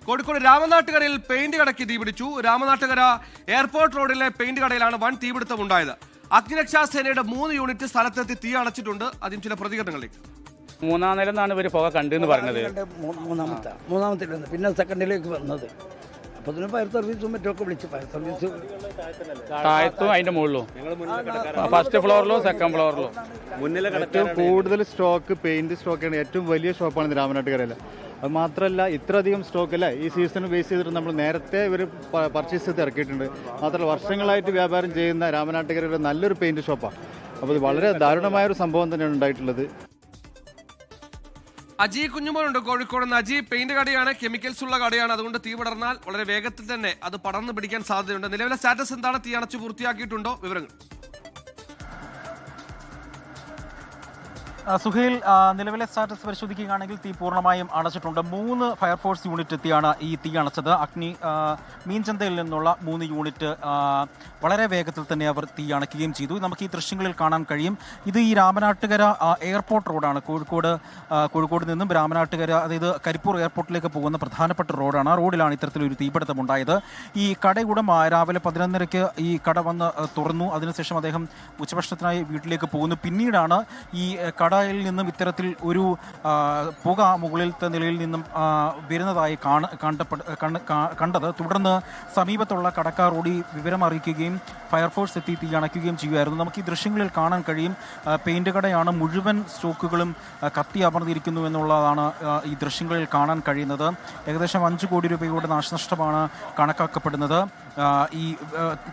Kozhikode രാമനാട്ടുകരയിൽ paint കടയ്ക്ക് തീപിടിച്ചു. Ramanattukara airport റോഡിലെ പെയിന്റ് കടയിലാണ് വൻ തീപിടുത്തം ഉണ്ടായത്. അഗ്നിരക്ഷാസേനയുടെ 3 യൂണിറ്റ് സ്ഥലത്തെത്തി തീ അണച്ചിട്ടുണ്ട്. അതിന് ചില പ്രതികരണങ്ങളിലേക്ക്. 3-ാം നിലന്നാണ് ഇവർ പുക കണ്ടെന്ന് പറഞ്ഞത്. മൂന്നാമത്തെ പിന്നെ സെക്കൻഡിലേക്ക് വന്നത്. അപ്പോൾ ഫയർ സർവീസും മറ്റൊക്കെ വിളിച്ച് ഫയർ സർവീസ് താഴത്തും അതിന്റെ മുകളിലും, ഫസ്റ്റ് ഫ്ലോറിലും സെക്കൻഡ് ഫ്ലോറിലും. ഏറ്റവും കൂടുതൽ സ്റ്റോക്ക് പെയിന്റ് സ്റ്റോക്കാണ്. ഏറ്റവും വലിയ ഷോപ്പാണ് രാമനാട്ടുകരയിൽ. അത് മാത്രമല്ല, ഇത്രയധികം സ്റ്റോക്ക് അല്ല ഈ സീസൺ ബേസ് ചെയ്തിട്ട് നമ്മൾ നേരത്തെ ഇവർ പർച്ചേസ് ചെയ്ത് ഇറക്കിയിട്ടുണ്ട്. മാത്രമല്ല, വർഷങ്ങളായിട്ട് വ്യാപാരം ചെയ്യുന്ന രാമനാട്ടുകരയുടെ നല്ലൊരു പെയിന്റ് ഷോപ്പാണ്. അപ്പോൾ ഇത് വളരെ ദാരുണമായൊരു സംഭവം തന്നെയാണ് ഉണ്ടായിട്ടുള്ളത്. അജി കുഞ്ഞുമോനുണ്ട് കോഴിക്കോട് നിന്ന്. അജി, പെയിന്റ് കടയാണ്, കെമിക്കൽസ് ഉള്ള കടയാണ്. അതുകൊണ്ട് തീ പടർന്നാൽ വളരെ വേഗത്തിൽ തന്നെ അത് പടർന്നു പിടിക്കാൻ സാധ്യതയുണ്ട്. നിലവിലെ സ്റ്റാറ്റസ് എന്താണ്? തീ അണച്ചു പൂർത്തിയാക്കിയിട്ടുണ്ടോ? വിവരങ്ങൾ. സുഹേൽ, നിലവിലെ സ്റ്റാറ്റസ് പരിശോധിക്കുകയാണെങ്കിൽ തീ പൂർണ്ണമായും അണച്ചിട്ടുണ്ട്. 3 ഫയർഫോഴ്സ് യൂണിറ്റ് എത്തിയാണ് ഈ തീ അണച്ചത്. മീൻചന്തയിൽ നിന്നുള്ള 3 യൂണിറ്റ് വളരെ വേഗത്തിൽ തന്നെ അവർ തീ അണയ്ക്കുകയും ചെയ്തു. നമുക്ക് ഈ ദൃശ്യങ്ങളിൽ കാണാൻ കഴിയും. ഇത് ഈ രാമനാട്ടുകര എയർപോർട്ട് റോഡാണ്. കോഴിക്കോട് നിന്നും രാമനാട്ടുകര, അതായത് കരിപ്പൂർ എയർപോർട്ടിലേക്ക് പോകുന്ന പ്രധാനപ്പെട്ട റോഡാണ്. ആ റോഡിലാണ് ഇത്തരത്തിലൊരു തീപിടുത്തം ഉണ്ടായത്. ഈ കടയുടമ രാവിലെ 11:30 ഈ കട വന്ന് തുറന്നു. അതിനുശേഷം അദ്ദേഹം ഉച്ചഭക്ഷണത്തിനായി വീട്ടിലേക്ക് പോകുന്നു. പിന്നീടാണ് ഈ കടയിൽ നിന്നും ഇത്തരത്തിൽ ഒരു പുക മുകളിലത്തെ നിലയിൽ നിന്നും വരുന്നതായി കണ്ടത്. തുടർന്ന് സമീപത്തുള്ള കടക്കാർ ഓടി വിവരം അറിയിക്കുകയും ഫയർഫോഴ്സ് എത്തി തീ അണയ്ക്കുകയും ചെയ്യുമായിരുന്നു. നമുക്ക് ഈ ദൃശ്യങ്ങളിൽ കാണാൻ കഴിയും. പെയിന്റ് കടയാണ്, മുഴുവൻ സ്റ്റോക്കുകളും കത്തി അമർന്നിരിക്കുന്നു എന്നുള്ളതാണ് ഈ ദൃശ്യങ്ങളിൽ കാണാൻ കഴിയുന്നത്. ഏകദേശം 5 കോടി രൂപയുടെ നാശനഷ്ടമാണ് കണക്കാക്കപ്പെടുന്നത്. ഈ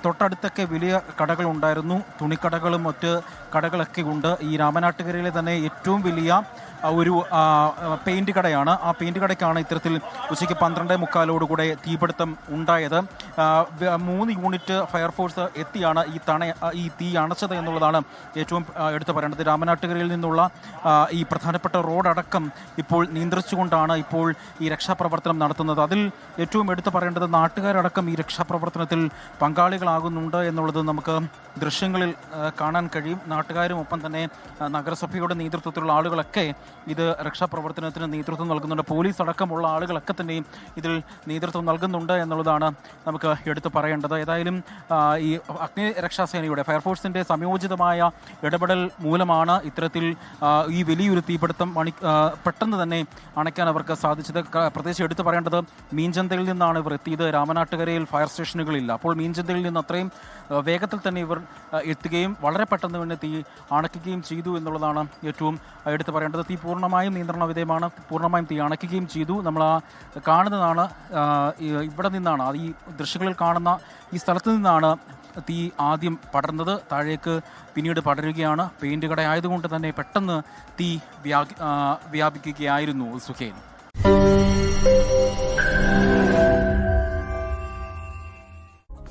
തൊട്ടടുത്തൊക്കെ വലിയ കടകൾ ഉണ്ടായിരുന്നു, തുണിക്കടകളും മറ്റ് കടകളൊക്കെ ഉണ്ട്. ഈ രാമനാട്ടുകരയിലെ തന്നെ ഏറ്റവും വലിയ ഒരു പെയിന്റ് കടയാണ്. ആ പെയിന്റ് കടയ്ക്കാണ് ഇത്തരത്തിൽ ഉച്ചയ്ക്ക് 12:45 തീപിടുത്തം ഉണ്ടായത്. 3 യൂണിറ്റ് ഫയർഫോഴ്സ് എത്തിയാണ് ഈ തീ അണച്ചത് എന്നുള്ളതാണ് ഏറ്റവും എടുത്തു പറയേണ്ടത്. രാമനാട്ടുകരയിൽ നിന്നുള്ള ഈ പ്രധാനപ്പെട്ട റോഡടക്കം ഇപ്പോൾ നിയന്ത്രിച്ചുകൊണ്ടാണ് ഇപ്പോൾ ഈ രക്ഷാപ്രവർത്തനം നടത്തുന്നത്. അതിൽ ഏറ്റവും എടുത്തു പറയേണ്ടത് നാട്ടുകാരടക്കം ഈ രക്ഷാപ്രവർത്തനത്തിൽ പങ്കാളികളാകുന്നുണ്ട് എന്നുള്ളത് നമുക്ക് ദൃശ്യങ്ങളിൽ കാണാൻ കഴിയും. നാട്ടുകാരും ഒപ്പം തന്നെ നഗരസഭയുടെ നേതൃത്വത്തിലുള്ള ആളുകളൊക്കെ ഇത് രക്ഷാപ്രവർത്തനത്തിന് നേതൃത്വം നൽകുന്നുണ്ട്. പോലീസ് അടക്കമുള്ള ആളുകളൊക്കെ തന്നെയും ഇതിൽ നേതൃത്വം നൽകുന്നുണ്ട് എന്നുള്ളതാണ് നമുക്ക് എടുത്തു പറയേണ്ടത്. ഏതായാലും ഈ അഗ്നിരക്ഷാസേനയുടെ ഫയർഫോഴ്സിൻ്റെ സംയോജിതമായ ഇടപെടൽ മൂലമാണ് ഇത്തരത്തിൽ ഈ വലിയൊരു തീപിടുത്തം പെട്ടെന്ന് തന്നെ അണയ്ക്കാൻ അവർക്ക് സാധിച്ചത്. പ്രത്യേകിച്ച് എടുത്തു പറയേണ്ടത്, മീൻചന്തയിൽ നിന്നാണ് ഇവർ എത്തിയത്. രാമനാട്ടുകരയിൽ ഫയർ സ്റ്റേഷനുകളില്ല. അപ്പോൾ മീൻചന്തയിൽ നിന്ന് അത്രയും വേഗത്തിൽ തന്നെ ഇവർ എത്തുകയും വളരെ പെട്ടെന്ന് തന്നെ തീ അണയ്ക്കുകയും ചെയ്തു എന്നുള്ളതാണ് ഏറ്റവും എടുത്തു പറയേണ്ടത്. തീ പൂർണ്ണമായും നിയന്ത്രണ വിധേയമാണ്, പൂർണ്ണമായും തീ അണയ്ക്കുകയും ചെയ്തു. നമ്മൾ കാണുന്നതാണ്, ഇവിടെ നിന്നാണ്, ഈ ദൃശ്യങ്ങളിൽ കാണുന്ന ഈ സ്ഥലത്ത് നിന്നാണ് തീ ആദ്യം പടർന്നത്. താഴേക്ക് പിന്നീട് പടരുകയാണ്. പെയിന്റ് കട ആയതുകൊണ്ട് തന്നെ പെട്ടെന്ന് തീ വ്യാപിക്കുകയായിരുന്നു. സുഖേൻ.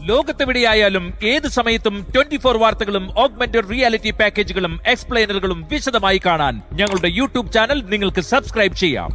ലോകത്തെവിടെയായാലും ഏത് സമയത്തും 24 വാർത്തകളും ഓഗ്മെന്റഡ് റിയാലിറ്റി പാക്കേജുകളും എക്സ്പ്ലെയിനറുകളും വിശദമായി കാണാൻ ഞങ്ങളുടെ യൂട്യൂബ് ചാനൽ നിങ്ങൾക്ക് സബ്സ്ക്രൈബ് ചെയ്യാം.